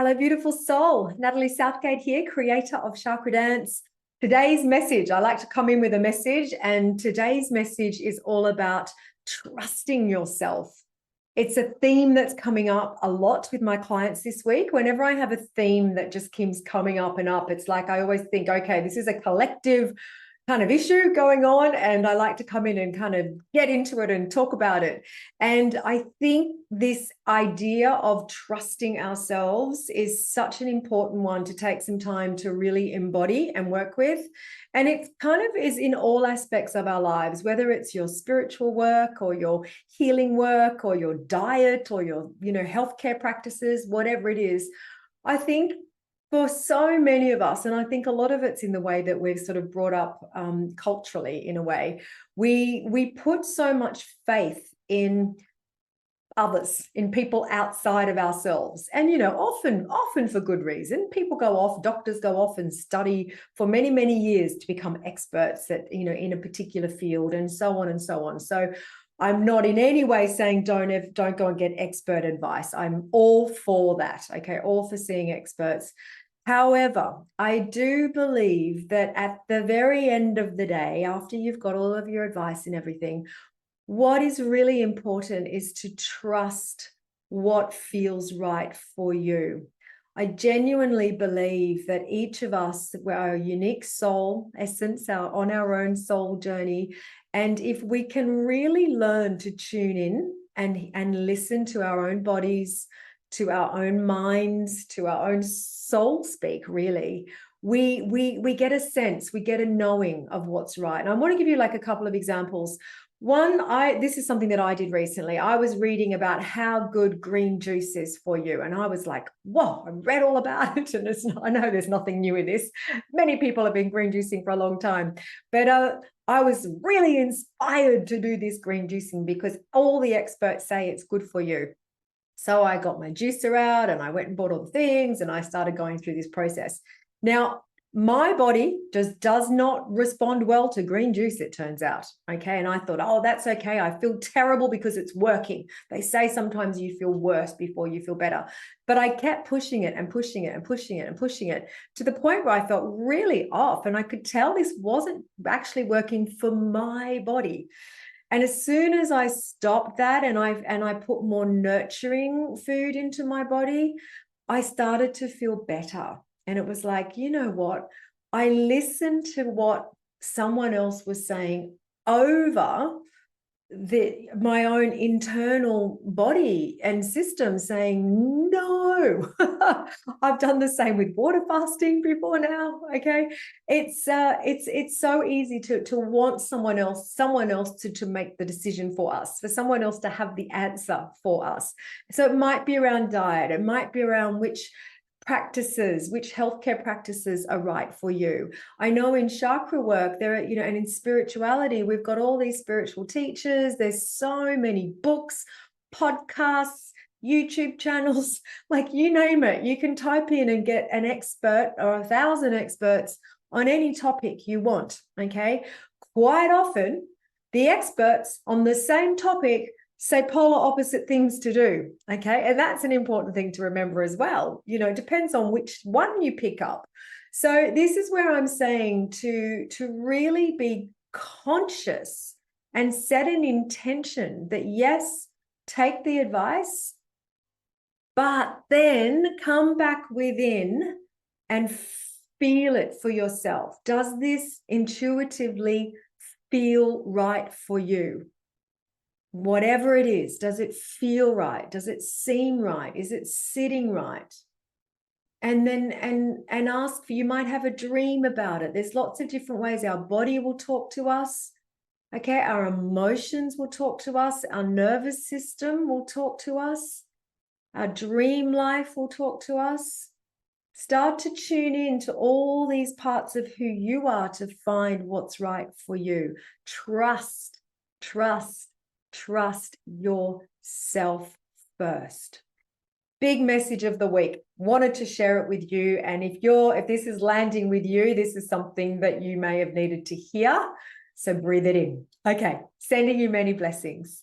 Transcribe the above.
Hello, beautiful soul. Natalie Southgate here, creator of Chakra Dance. Today's message, I like to come in with a message, and today's message is all about trusting yourself. It's a theme that's coming up a lot with my clients this week. Whenever I have a theme that just keeps coming up and up, it's like I always think, okay, this is a collective kind of issue going on, and I like to come in and kind of get into it and talk about it. And I think this idea of trusting ourselves is such an important one to take some time to really embody and work with. And it kind of is in all aspects of our lives, whether it's your spiritual work or your healing work or your diet or your, healthcare practices, whatever it is. I think for so many of us, and I think a lot of it's in the way that we've sort of brought up culturally, in a way, we put so much faith in others, in people outside of ourselves, and often for good reason. People go off, doctors go off and study for many, many years to become experts at in a particular field, and so on and so on. So I'm not in any way saying don't go and get expert advice. I'm all for that. Okay, all for seeing experts. However, I do believe that at the very end of the day, after you've got all of your advice and everything, what is really important is to trust what feels right for you. I genuinely believe that each of us, we're our unique soul essence, on our own soul journey. And if we can really learn to tune in and listen to our own bodies, to our own minds, to our own soul speak, really, we get a sense, we get a knowing of what's right. And I want to give you like a couple of examples. One, this is something that I did recently. I was reading about how good green juice is for you. And I was like, whoa, I read all about it. And I know there's nothing new in this. Many people have been green juicing for a long time. But I was really inspired to do this green juicing because all the experts say it's good for you. So I got my juicer out and I went and bought all the things and I started going through this process. Now, my body just does not respond well to green juice, it turns out. Okay. And I thought, oh, that's okay. I feel terrible because it's working. They say sometimes you feel worse before you feel better. But I kept pushing it and pushing it and pushing it and pushing it to the point where I felt really off. And I could tell this wasn't actually working for my body. And as soon as I stopped that and I put more nurturing food into my body, I started to feel better. And it was like, you know what? I listened to what someone else was saying over my own internal body and system saying, no. I've done the same with water fasting before now. Okay. It's so easy to want someone else to make the decision for us, for someone else to have the answer for us. So it might be around diet. It might be around which healthcare practices are right for you. I know in chakra work there are, and in spirituality, we've got all these spiritual teachers. There's so many books, podcasts, YouTube channels, like you name it. You can type in and get an expert or 1,000 experts on any topic you want. Okay. Quite often, the experts on the same topic say polar opposite things to do. Okay. And that's an important thing to remember as well. It depends on which one you pick up. So this is where I'm saying to really be conscious and set an intention that, yes, take the advice, but then come back within and feel it for yourself. Does this intuitively feel right for you? Whatever it is, does it feel right? Does it seem right? Is it sitting right? And then and ask for, you might have a dream about it. There's lots of different ways our body will talk to us. Okay, our emotions will talk to us, our nervous system will talk to us, our dream life will talk to us. Start to tune in to all these parts of who you are to find what's right for you. Trust yourself first. Big message of the week. Wanted to share it with you. And if this is landing with you, this is something that you may have needed to hear. So breathe it in. Okay. Sending you many blessings.